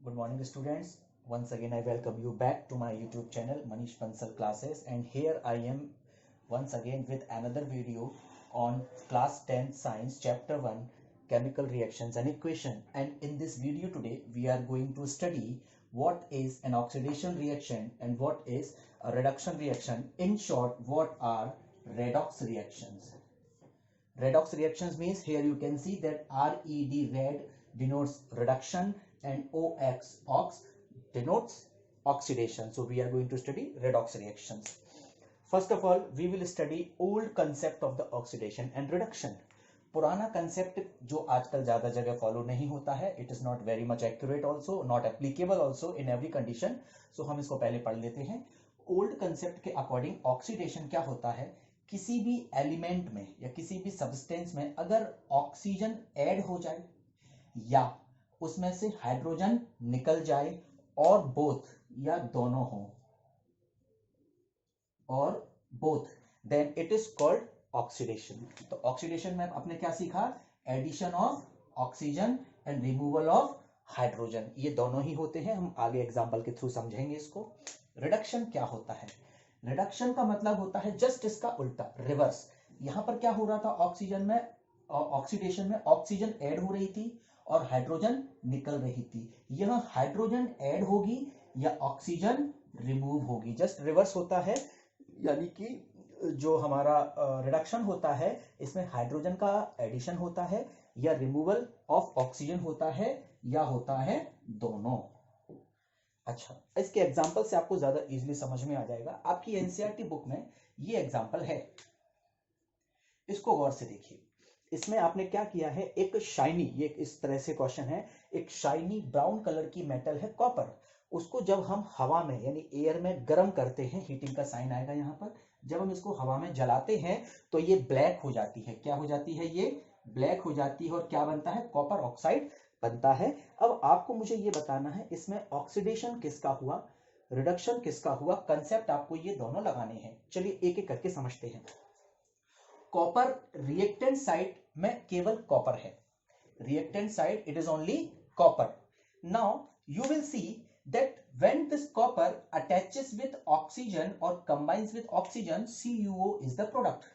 Good morning, students. Once again, I welcome you back to my YouTube channel, Manish Bansal Classes. And here I am once again with another video on class 10 science chapter 1 chemical reactions and equation. And in this video today, we are going to study what is an oxidation reaction and what is a reduction reaction. In short, what are redox reactions? Redox reactions means here you can see that RED, red, denotes reduction, and OX, ox, denotes oxidation. So we are going to study redox reactions. First of all, we will study old concept of the oxidation and reduction. पुराना concept जो आजकल ज्यादा जगह follow नहीं होता है, it is not very much accurate also, not applicable also in every condition. So हम इसको पहले पढ़ लेते हैं. Old concept के according oxidation क्या होता है? किसी भी एलिमेंट में या किसी भी सब्सटेंस में अगर ऑक्सीजन ऐड हो जाए या उसमें से हाइड्रोजन निकल जाए और बोथ या दोनों हो और both, then it is called oxidation. तो ऑक्सीडेशन में आपने क्या सीखा? Addition of oxygen and removal of hydrogen. ये दोनों ही होते हैं, हम आगे एग्जांपल के थ्रू समझेंगे इसको. रिडक्शन क्या होता है? रिडक्शन का मतलब होता है जस्ट इसका उल्टा, रिवर्स. यहां पर क्या हो रहा था? ऑक्सीजन में, ऑक्सीडेशन में ऑक्सीजन ऐड हो रही थी और हाइड्रोजन निकल रही थी. यह हाइड्रोजन ऐड होगी या ऑक्सीजन रिमूव होगी. जस्ट रिवर्स होता है, यानी कि जो हमारा रिडक्शन होता है इसमें हाइड्रोजन का एडिशन होता है या रिमूवल ऑफ ऑक्सीजन होता है या होता है दोनों. अच्छा, इसके एग्जांपल से आपको ज्यादा इजीली समझ में आ जाएगा. आपकी एनसीईआरटी बुक में ये एग्जांपल है, इसको गौर से देखिए. इसमें आपने क्या किया है? एक शाइनी, ये इस तरह से क्वेश्चन है, एक शाइनी ब्राउन कलर की मेटल है कॉपर. उसको जब हम हवा में यानी एयर में गर्म करते हैं, हीटिंग का साइन आएगा यहां पर, जब हम इसको हवा में जलाते हैं तो ये ब्लैक हो जाती है. क्या हो जाती है? ये ब्लैक हो जाती है और क्या बनता है? कॉपर ऑक्साइड बनता है. अब आपको मुझे ये बताना है इसमें ऑक्सीडेशन किसका हुआ, रिडक्शन किसका हुआ. कंसेप्ट आपको ये दोनों लगाने हैं. चलिए एक एक करके समझते हैं. कॉपर रिएक्टेंट साइड में केवल कॉपर है. Reactant side it is only copper. Now you will see that when this copper attaches with oxygen or combines with oxygen, CuO is the product.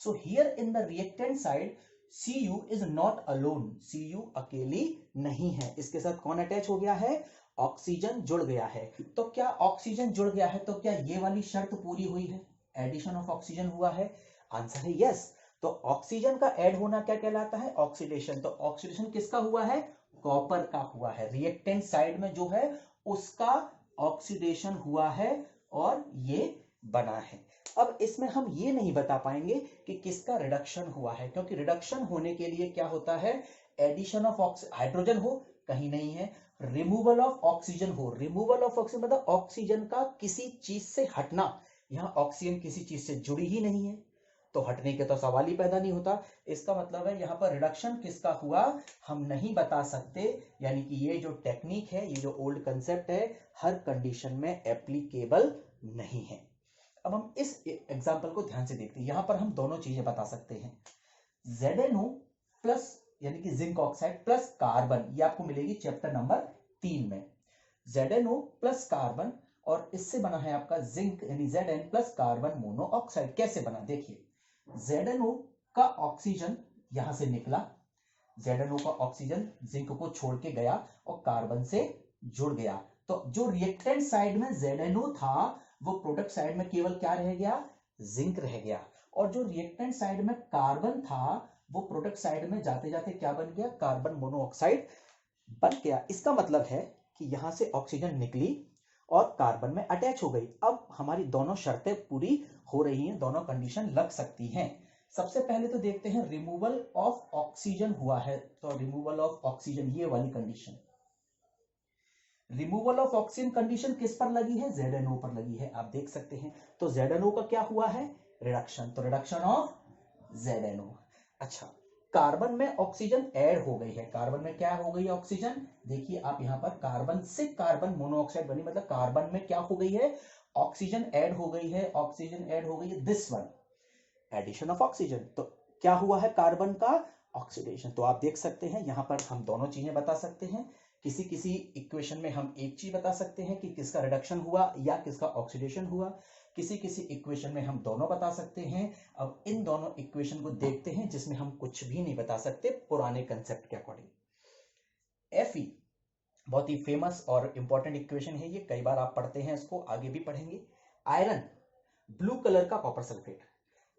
So here in the reactant side, Cu is not alone. Cu अकेली नहीं है, इसके साथ कौन attach हो गया है? Oxygen जुड़ गया है. तो क्या ऑक्सीजन जुड़ गया है तो क्या ये वाली शर्त पूरी हुई है? एडिशन ऑफ ऑक्सीजन हुआ है. आंसर है यस. तो ऑक्सीजन का ऐड होना क्या कहलाता है? ऑक्सीडेशन. तो ऑक्सीडेशन किसका हुआ है? कॉपर का हुआ है. रिएक्टेंट साइड में जो है उसका ऑक्सीडेशन हुआ है और ये बना है. अब इसमें हम ये नहीं बता पाएंगे कि किसका रिडक्शन हुआ है, क्योंकि रिडक्शन होने के लिए क्या होता है? एडिशन ऑफ हाइड्रोजन हो, कहीं नहीं है. रिमूवल ऑफ ऑक्सीजन हो. रिमूवल ऑफ ऑक्सीजन मतलब ऑक्सीजन का किसी चीज से हटना. यहां ऑक्सीजन किसी चीज से जुड़ी ही नहीं है तो हटने के तो सवाल ही पैदा नहीं होता. इसका मतलब है यहाँ पर रिडक्शन किसका हुआ हम नहीं बता सकते. यानी कि ये जो टेक्निक है, ये जो ओल्ड कंसेप्ट है, हर कंडीशन में एप्लीकेबल नहीं है. अब हम इस एग्जांपल को ध्यान से देखते हैं. यहां पर हम दोनों चीजें बता सकते हैं. ZnO प्लस यानी कि जिंक ऑक्साइड प्लस कार्बन, ये आपको मिलेगी चैप्टर नंबर 3 में. ZnO प्लस कार्बन और इससे बना है आपका जिंक यानी Zn प्लस कार्बन मोनोऑक्साइड. कैसे बना? देखिए, ZnO का ऑक्सीजन यहां से निकला, ZnO का ऑक्सीजन जिंक को छोड़ के गया और कार्बन से जुड़ गया. तो जो रिएक्टेंट साइड में ZnO था वो प्रोडक्ट साइड में केवल क्या रह गया? जिंक रह गया. और जो रिएक्टेंट साइड में कार्बन था वो प्रोडक्ट साइड में जाते जाते क्या बन गया? कार्बन मोनोऑक्साइड बन गया. इसका मतलब है कि यहां से ऑक्सीजन निकली और कार्बन में अटैच हो गई. अब हमारी दोनों शर्तें पूरी हो रही हैं, दोनों कंडीशन लग सकती हैं. सबसे पहले तो देखते हैं रिमूवल ऑफ ऑक्सीजन हुआ है. तो रिमूवल ऑफ ऑक्सीजन, ये वाली condition, removal of oxygen condition किस पर लगी है? ZnO पर लगी है. आप देख सकते हैं. तो ZnO का क्या हुआ है? रिडक्शन. तो रिडक्शन ऑफ ZnO. अच्छा, कार्बन में ऑक्सीजन ऐड हो गई है. कार्बन में क्या हो गई है? ऑक्सीजन. देखिए आप यहां पर कार्बन से कार्बन मोनोऑक्साइड बनी, मतलब कार्बन में क्या हो गई है? ऑक्सीजन ऐड हो गई है. ऑक्सीजन ऐड हो गई है, this one, addition of oxygen. तो क्या हुआ है? कार्बन का ऑक्सीडेशन. तो आप देख सकते हैं यहां पर हम दोनों चीजें बता सकते हैं किसी किसी इक्वेशन में हम एक चीज बता सकते हैं कि किसका रिडक्शन हुआ या किसका ऑक्सीडेशन हुआ, किसी किसी इक्वेशन में हम दोनों बता सकते हैं। अब इन दोनों इक्वेशन को देखते हैं जिसमें हम कुछ भी नहीं बता सकते पुराने कंसेप्ट के अकॉर्डिंग। Fe बहुत ही फेमस और इंपॉर्टेंट इक्वेशन है ये, कई बार आप पढ़ते हैं, इसको आगे भी पढ़ेंगे। आयरन ब्लू कलर का कॉपर सल्फेट,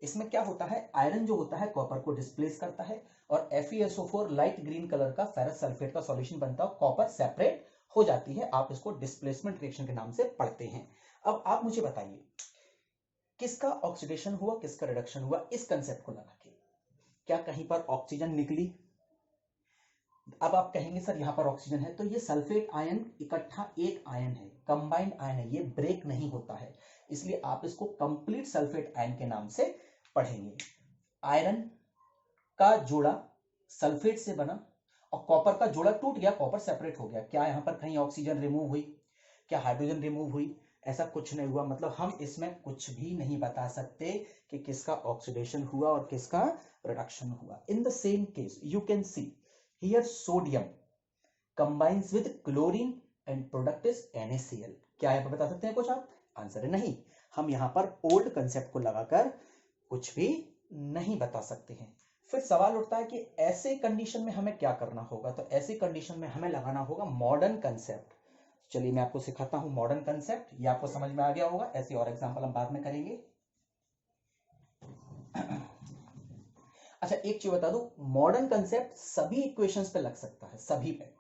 इसमें क्या होता है, आयरन जो होता है कॉपर को डिस्प्लेस करता है और FeSO4 लाइट ग्रीन कलर का फेरस सल्फेट का सॉल्यूशन बनता है, कॉपर सेपरेट हो जाती है। आप इसको डिस्प्लेसमेंट रिएक्शन के नाम से पढ़ते हैं। अब आप मुझे बताइए किसका ऑक्सीडेशन हुआ किसका रिडक्शन हुआ इस कंसेप्ट को लगा के। क्या कहीं पर ऑक्सीजन निकली? अब आप कहेंगे सर यहां पर ऑक्सीजन है, तो ये सल्फेट आयन इकट्ठा एक आयन है, कंबाइंड आयन है, ये ब्रेक नहीं होता है, इसलिए आप इसको कंप्लीट सल्फेट आयन के नाम से पढ़ेंगे। आयरन का जोड़ा सल्फेट से बना और कॉपर का जोड़ा टूट गया, कॉपर सेपरेट हो गया। क्या यहां पर कहीं ऑक्सीजन रिमूव हुई? क्या हाइड्रोजन रिमूव हुई? ऐसा कुछ नहीं हुआ। मतलब हम इसमें कुछ भी नहीं बता सकते कि किसका ऑक्सीडेशन हुआ और किसका रिडक्शन हुआ। In the same case you can see here sodium combines with chlorine and product is NaCl। क्या यहाँ पर बता सकते हैं कुछ आप? आंसर है नहीं। हम यहाँ पर ओल्ड कंसेप्ट को लगाकर कुछ भी नहीं बता सकते हैं। फिर सवाल उठता है कि ऐसे कंडीशन में हमें क्या करना होगा, तो ऐसी कंडीशन में हमें लगाना होगा मॉडर्न कंसेप्ट। चलिए मैं आपको सिखाता हूं मॉडर्न कंसेप्ट, ये आपको समझ में आ गया होगा। ऐसे और एग्जांपल हम बाद में करेंगे। अच्छा एक चीज बता दूं, मॉडर्न कंसेप्ट सभी इक्वेशंस पे लग सकता है, सभी पे,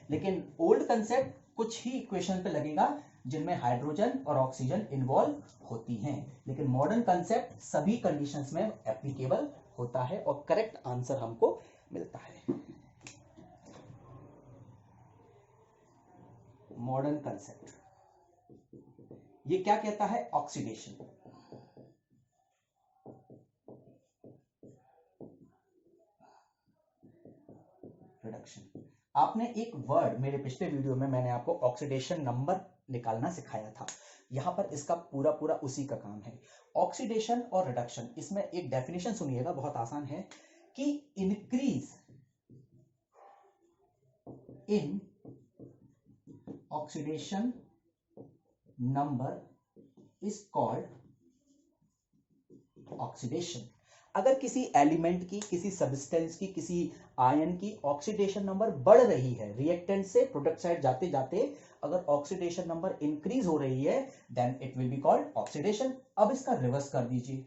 लेकिन ओल्ड कंसेप्ट कुछ ही इक्वेशन पे लगेगा जिनमें हाइड्रोजन और ऑक्सीजन इन्वॉल्व होती हैं, लेकिन मॉडर्न कंसेप्ट सभी कंडीशंस में एप्लीकेबल होता है और करेक्ट आंसर हमको मिलता है। मॉडर्न कंसेप्ट ये क्या कहता है? ऑक्सीडेशन। रिडक्शन। आपने एक वर्ड मेरे पिछले वीडियो में मैंने आपको ऑक्सीडेशन नंबर निकालना सिखाया था, यहां पर इसका पूरा पूरा उसी का काम है। ऑक्सीडेशन और रिडक्शन, इसमें एक डेफिनेशन सुनिएगा, बहुत आसान है कि increase in oxidation number is called oxidation. अगर किसी एलिमेंट की, किसी सब्सटेंस की, किसी आयन की ऑक्सीडेशन नंबर बढ़ रही है, रिएक्टेंट से प्रोडक्ट साइड जाते जाते अगर ऑक्सीडेशन नंबर इंक्रीज हो रही है, then it will be called oxidation. अब इसका रिवर्स कर दीजिए,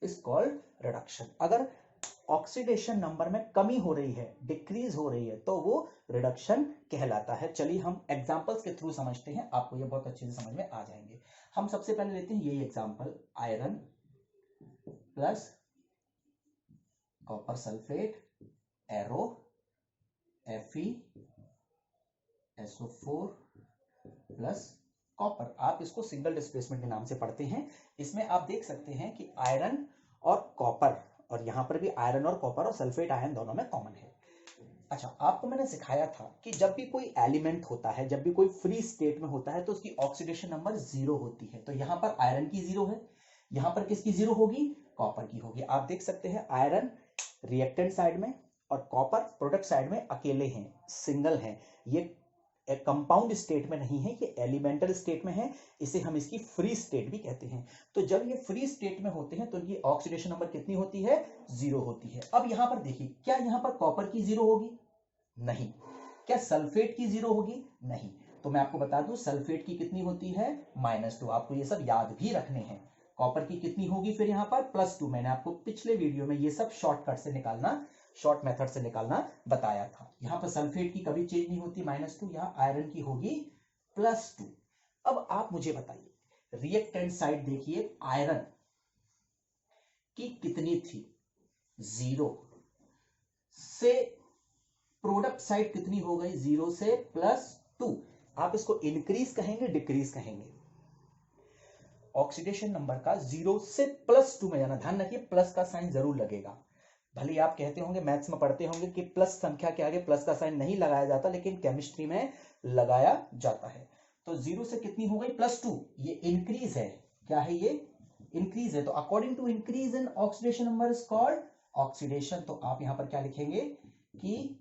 इज कॉल्ड रिडक्शन। अगर ऑक्सीडेशन नंबर में कमी हो रही है, डिक्रीज हो रही है, तो वो रिडक्शन कहलाता है। चलिए हम एग्जांपल्स के थ्रू समझते हैं, आपको ये बहुत अच्छे से समझ में आ जाएंगे। हम सबसे पहले लेते हैं यही example, iron plus copper sulphate arrow FeSO4 plus copper. आप इसको सिंगल डिस्प्लेसमेंट के नाम से पढ़ते हैं। इसमें आप देख सकते हैं कि आयरन और कॉपर, और यहां पर भी आयरन और कॉपर और सल्फेट आयन दोनों में कॉमन है। अच्छा आपको मैंने सिखाया था कि जब भी कोई एलिमेंट होता है, जब भी कोई फ्री स्टेट में होता है, तो उसकी ऑक्सीडेशन नंबर 0 होती है। तो यहां पर आयरन की 0 है, यहां पर किसकी 0 होगी? कॉपर की होगी। आप देख सकते हैं आयरन रिएक्टेंट साइड में और कॉपर प्रोडक्ट साइड में अकेले हैं, सिंगल हैं। ये कंपाउंड स्टेट में नहीं है, ये एलिमेंटल स्टेट में है, इसे हम इसकी फ्री स्टेट भी कहते हैं। तो जब ये फ्री स्टेट में होते हैं तो इनकी ऑक्सीडेशन नंबर कितनी होती है? 0 होती है। अब यहां पर देखिए, क्या यहां पर कॉपर की 0 होगी? नहीं। क्या सल्फेट की 0 होगी? नहीं। तो मैं आपको बता दूं सल्फेट की कितनी होती है? -2। आपको ये सब याद भी रखने हैं। कॉपर की कितनी होगी फिर यहां पर? +2। मैंने आपको पिछले वीडियो में ये सब शॉर्टकट से निकालना, शॉर्ट मेथड से निकालना बताया था। यहां पर सल्फेट की कभी चेंज नहीं होती, -2। यहां आयरन की होगी +2। अब आप मुझे बताइए रिएक्टेंट साइड देखिए, आयरन की कितनी थी? 0 से प्रोडक्ट साइड कितनी हो गई? 0 से +2। आप इसको इंक्रीज कहेंगे, डिक्रीज कहेंगे? ऑक्सीडेशन नंबर का 0 से +2 में जाना, ध्यान रखिए प्लस का साइन जरूर लगेगा। भले आप कहते होंगे, मैथ्स में पढ़ते होंगे कि प्लस संख्या के आगे प्लस का साइन नहीं लगाया जाता, लेकिन केमिस्ट्री में लगाया जाता है। तो 0 से कितनी हो गई +2, ये इंक्रीज है, क्या है ये इंक्रीज है। तो according to increase in oxidation number is called oxidation. तो आप यहां पर क्या लिखेंगे कि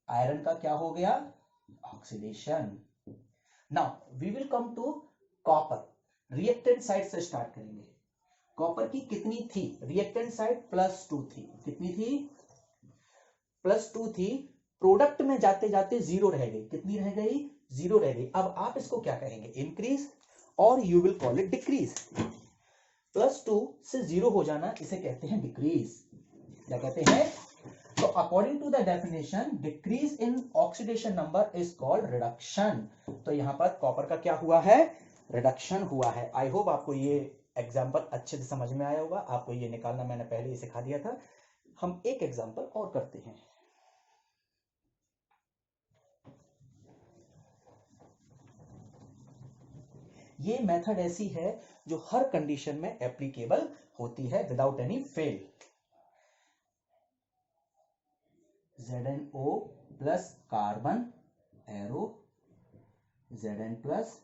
आयरन का क्या हो गया oxidation. Now we will come to copper, reactant side से स्टार्ट करेंगे। कॉपर की कितनी थी रिएक्टेंट साइड +2 थी, कितनी थी +2 थी। प्रोडक्ट में जाते जाते 0 रह गई, कितनी रह गई 0 रह गई। अब आप इसको क्या कहेंगे इंक्रीज और you will call it decrease. +2 से 0 हो जाना इसे कहते हैं डिक्रीज, क्या कहते हैं। तो according to the definition decrease in oxidation number is called reduction. तो यहां पर कॉपर का क्या हुआ है रिडक्शन हुआ है। आई होप आपको ये एग्जाम्पल अच्छे से समझ में आया होगा, आपको ये निकालना मैंने पहले ही सिखा दिया था। हम एक एग्जाम्पल और करते हैं। ये मेथड ऐसी है जो हर कंडीशन में एप्लीकेबल होती है without any fail. ZnO plus carbon arrow Zn plus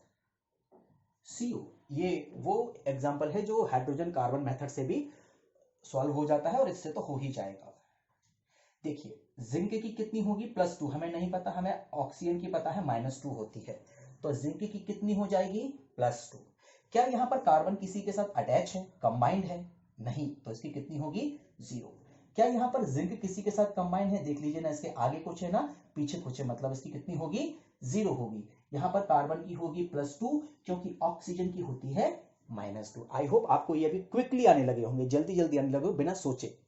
CO, ये वो एग्जाम्पल है जो हाइड्रोजन कार्बन मेथड से भी सॉल्व हो जाता है और इससे तो हो ही जाएगा। देखिए जिंक की कितनी होगी +2, हमें नहीं पता, हमें ऑक्सीजन की पता है -2 होती है। तो जिंक की कितनी हो जाएगी +2। क्या यहां पर कार्बन किसी के साथ अटैच है कंबाइंड है नहीं, तो इसकी कितनी होगी 0। क्या यहां पर जिंक किसी के साथ कंबाइंड है, देख लीजिए ना, इसके आगे कुछ है ना पीछे कुछ है, मतलब इसकी कितनी होगी 0 होगी। यहां पर कार्बन की होगी +2 क्योंकि ऑक्सीजन की होती है -2। आई होप आपको ये अभी क्विकली आने लगे होंगे, जल्दी जल्दी आने लगे बिना सोचे।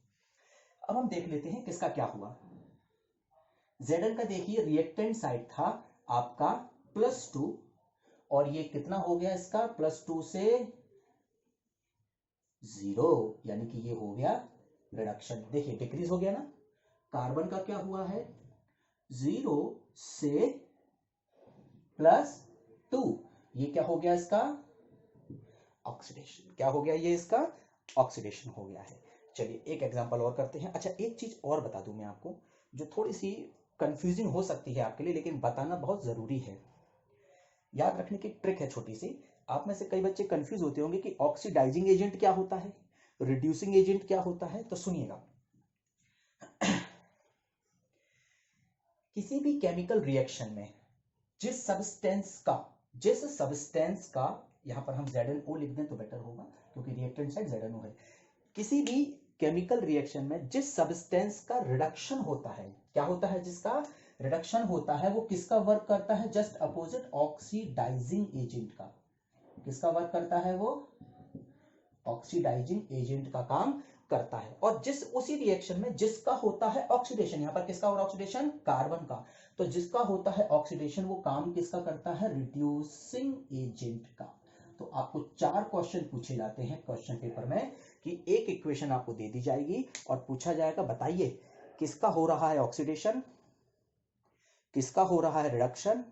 अब हम देख लेते हैं किसका क्या हुआ। Zn का देखिए रिएक्टेंट साइड था आपका +2 और ये कितना हो गया इसका +2 से 0, यानी कि ये हो गया रिडक्शन। देखिए डिक्रीज हो गया ना। कार्बन का क्या हुआ है 0 से +2, ये क्या हो गया इसका ऑक्सीडेशन, क्या हो गया ये इसका ऑक्सीडेशन हो गया है। चलिए एक एग्जांपल और करते हैं। अच्छा एक चीज और बता दूं मैं आपको जो थोड़ी सी कंफ्यूजिंग हो सकती है आपके लिए, लेकिन बताना बहुत जरूरी है। याद रखने की ट्रिक है छोटी सी। आप में से कई बच्चे कंफ्यूज होते होंगे कि ऑक्सीडाइजिंग एजेंट क्या होता है, रिड्यूसिंग एजेंट क्या होता है। तो सुनिएगा, किसी भी केमिकल रिएक्शन में जिस सब्सटेंस का यहां पर हम ZnO लिख दें तो बेटर होगा क्योंकि रिएक्टेंट साइड ZnO है। किसी भी केमिकल रिएक्शन में जिस सब्सटेंस का रिडक्शन होता है, क्या होता है जिसका रिडक्शन होता है, वो किसका वर्क करता है जस्ट अपोजिट ऑक्सीडाइजिंग एजेंट का। किसका वर्क करता है वो ऑक्सीडाइजिंग एजेंट का काम करता है। और जिस उसी रिएक्शन में जिसका होता है ऑक्सीडेशन, यहां पर किसका हो रहा है ऑक्सीडेशन कार्बन का, तो जिसका होता है ऑक्सीडेशन वो काम किसका करता है रिड्यूसिंग एजेंट का। तो आपको 4 क्वेश्चन पूछे जाते हैं क्वेश्चन पेपर में कि एक इक्वेशन आपको दे दी जाएगी और पूछा जाएगा बताइए किसका हो रहा है ऑक्सीडेशन, किसका हो रहा है रिडक्शन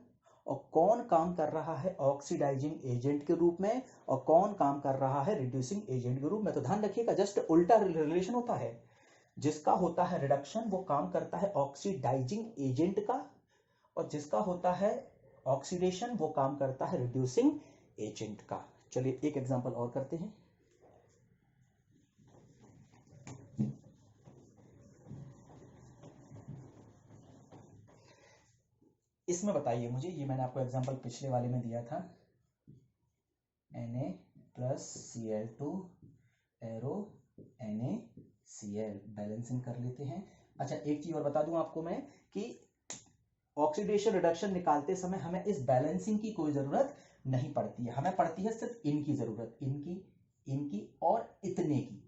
और कौन काम कर रहा है ऑक्सीडाइजिंग एजेंट के रूप में और कौन काम कर रहा है रिड्यूसिंग एजेंट के रूप में। तो ध्यान रखिएगा जस्ट उल्टा रिलेशन होता है। जिसका होता है रिडक्शन वो काम करता है ऑक्सीडाइजिंग एजेंट का और जिसका होता है ऑक्सीडेशन वो काम करता है रिड्यूसिंग एजेंट का। चलिए एक एग्जांपल और करते हैं। इसमें बताइए मुझे, ये मैंने आपको एग्जांपल पिछले वाले में दिया था, Na+Cl2 एरो NaCl, बैलेंसिंग कर लेते हैं। अच्छा एक चीज और बता दूं आपको मैं कि ऑक्सीडेशन रिडक्शन निकालते समय हमें इस बैलेंसिंग की कोई जरूरत नहीं पड़ती है, हमें पड़ती है सिर्फ इनकी जरूरत, इनकी और इतने की।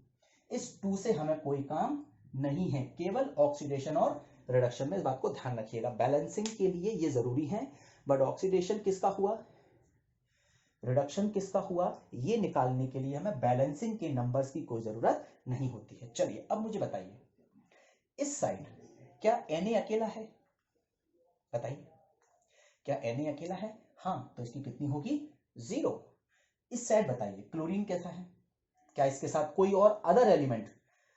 इस 2 से हमें कोई काम नहीं है, केवल ऑक्सीडेशन और रिडक्शन में। इस बात को ध्यान रखिएगा, बैलेंसिंग के लिए ये जरूरी है, बट ऑक्सीडेशन किसका हुआ रिडक्शन किसका हुआ ये निकालने के लिए हमें बैलेंसिंग के नंबर्स की कोई जरूरत नहीं होती है। चलिए अब मुझे बताइए इस साइड क्या Na अकेला है, बताइए क्या Na अकेला है, हाँ, तो इसकी कितनी होगी 0। इस साइड बताइए क्लोरीन कैसा है, क्या इसके साथ कोई और अदर एलिमेंट,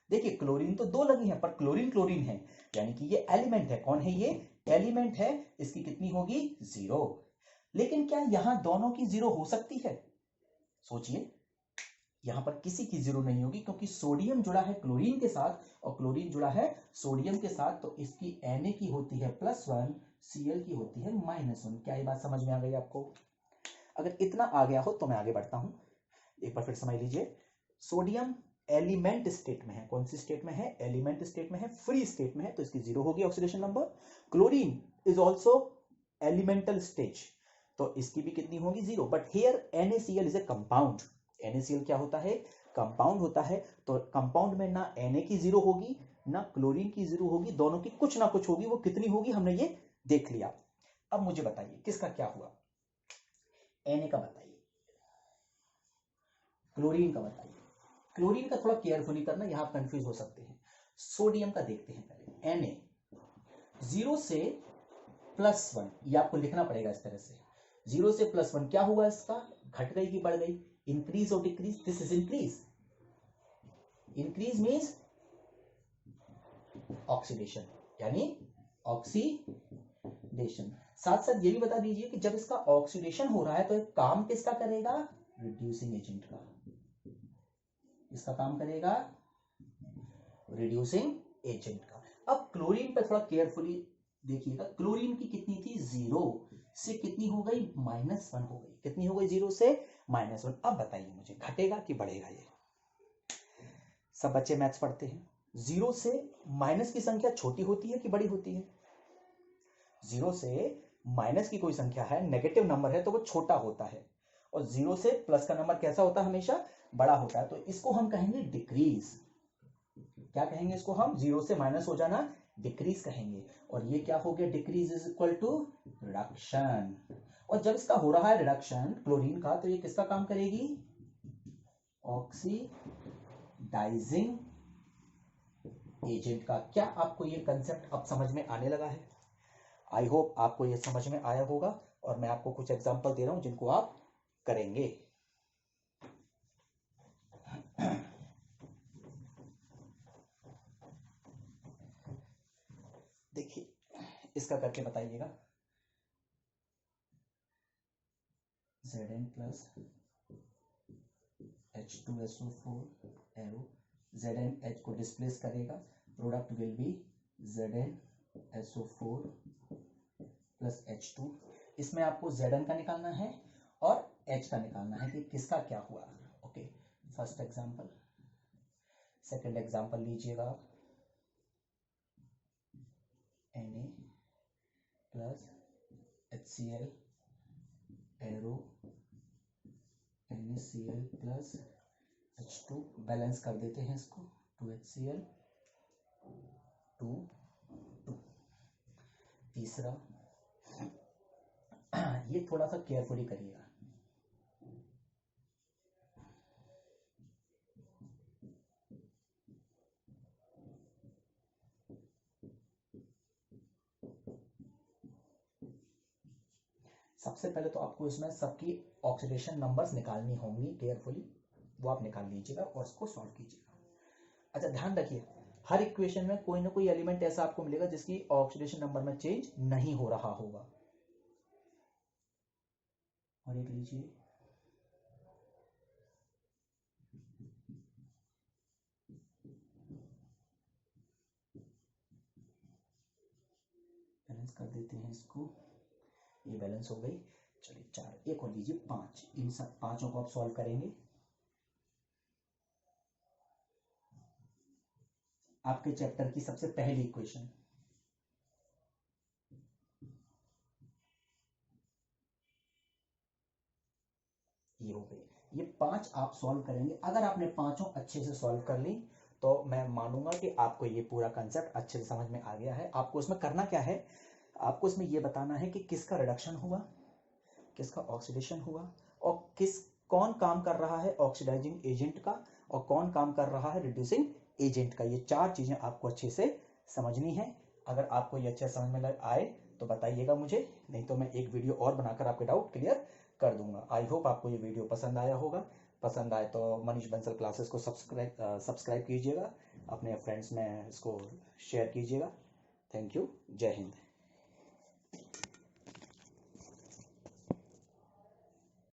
देखिए क्लोरीन तो 2 लगी है पर क्लोरीन क्लोरीन है यानी कि ये एलिमेंट है। कौन है ये एलिमेंट है, इसकी कितनी होगी 0। लेकिन क्या यहां दोनों की जीरो हो सकती है? सोचिए, यहां पर किसी की जीरो नहीं होगी, क्योंकि सोडियम जुड़ा है क्लोरीन के साथ और क्लोरीन जुड़ा है सोडियम के साथ, तो इसकी Na की होती है +1, Cl की होती है -1। क्या ये बात समझ में आ गई आपको? अगर इतना आ गया हो तो मैं आगे बढ़ता हूं। एक बार फिर समझ लीजिए, सोडियम एलिमेंट स्टेट में है। कौन सी स्टेट में है? एलिमेंट स्टेट में है, फ्री स्टेट में है, तो इसकी जीरो होगी oxidation number. Chlorine is also elemental stage, तो इसकी भी कितनी होगी? Zero. But here NaCl is a compound. NaCl क्या होता है? कंपाउंड होता है। तो कंपाउंड में ना Na की जीरो होगी ना क्लोरीन की जीरो होगी, दोनों की कुछ ना कुछ होगी। वो कितनी होगी हमने ये देख लिया। अब मुझे बताइए किसका क्या हुआ? Na का बताइए, क्लोरीन का बताइए। क्लोरीन का थोड़ा केयरफुली करना, यहां आप कंफ्यूज हो सकते हैं। सोडियम का देखते हैं पहले। Na 0 से +1, ये आपको लिखना पड़ेगा इस तरह से। 0 से +1 क्या हुआ? इसका घट गई कि बढ़ गई? इंक्रीज और decrease, this is increase. Increase means oxidation, यानी ऑक्सीडेशन। साथ साथ ये भी बता दीजिए कि जब इसका ऑक्सीडेशन हो रहा है तो एक काम किसका करेगा? रिड्यूसिंग एजेंट का। इसका काम करेगा रिड्यूसिंग एजेंट का। अब क्लोरीन पे थोड़ा केयरफुली देखिएगा। क्लोरीन की कितनी थी? 0 से कितनी हो गई? -1 हो गई। कितनी हो गई? 0 से -1। अब बताइए मुझे, घटेगा कि बढ़ेगा? ये सब बच्चे मैथ्स पढ़ते हैं। 0 से माइनस की संख्या छोटी होती है कि बड़ी होती है? 0 से माइनस की कोई संख्या है, नेगेटिव नंबर है, तो वो छोटा होता है, और 0 से प्लस का नंबर कैसा होता है? हमेशा बड़ा होता है। तो इसको हम कहेंगे डिक्रीज। क्या कहेंगे इसको हम? 0 से माइनस हो जाना डिक्रीज कहेंगे। और ये क्या हो गया? Decrease is equal to reduction. और जब इसका हो रहा है रिडक्शन क्लोरीन का, तो ये किसका काम करेगी? ऑक्सीडाइजिंग एजेंट का। क्या आपको ये कंसेप्ट अब समझ में आने लगा है? आई होप आपको ये समझ में आया होगा, और मैं आपको कुछ एग्जांपल दे रहा हूं जिनको आप करेंगे। देखिए, इसका करके बताइएगा। Zn plus H2SO4 arrow, Zn H को डिस्प्लेस करेगा, product will be ZnSO4 plus H2। इसमें आपको Zn का निकालना है और H का निकालना है कि किसका क्या हुआ। Okay, first example. Second example लीजिएगा आप। Na plus HCl arrow NaCl plus H2, balance कर देते हैं इसको, 2HCl 2 2। तीसरा, ये थोड़ा सा केयरफुली करिएगा। सबसे पहले तो आपको इसमें सबकी ऑक्सीडेशन नंबर्स निकालनी होंगी केयरफुली, वो आप निकाल लीजिएगा और उसको सॉल्व कीजिएगा। अच्छा, ध्यान रखिए, हर इक्वेशन में कोई ना कोई एलिमेंट ऐसा आपको मिलेगा जिसकी ऑक्सीडेशन नंबर में चेंज नहीं हो रहा होगा। और एक लीजिए, बैलेंस कर देते हैं इसको, ये बैलेंस हो गई। चलिए 4, एक और लीजिए 5। इन सब पांचों को आप सॉल्व करेंगे। आपके चैप्टर की सबसे पहली इक्वेशन, ये हो गई। ये 5 आप सॉल्व करेंगे। अगर आपने पांचों अच्छे से सॉल्व कर ली तो मैं मानूंगा कि आपको ये पूरा कंसेप्ट अच्छे से समझ में आ गया है। आपको इसमें करना क्या है? आपको इसमें ये बताना है कि किसका रिडक्शन हुआ, किसका ऑक्सीडेशन हुआ, और कौन काम कर रहा है ऑक्सीडाइजिंग एजेंट का, और कौन काम कर रहा है रिड्यूसिंग एजेंट का। ये 4 चीजें आपको अच्छे से समझनी है। अगर आपको ये अच्छे समझ में आए तो बताइएगा मुझे, नहीं तो मैं एक वीडियो और बनाकर आपके डाउट क्लियर कर दूंगा। आई होप आपको ये वीडियो पसंद आया होगा। पसंद आए तो मनीष बंसल क्लासेस को सब्सक्राइब कीजिएगा, अपने फ्रेंड्स में इसको शेयर कीजिएगा। Thank you. जय हिंद।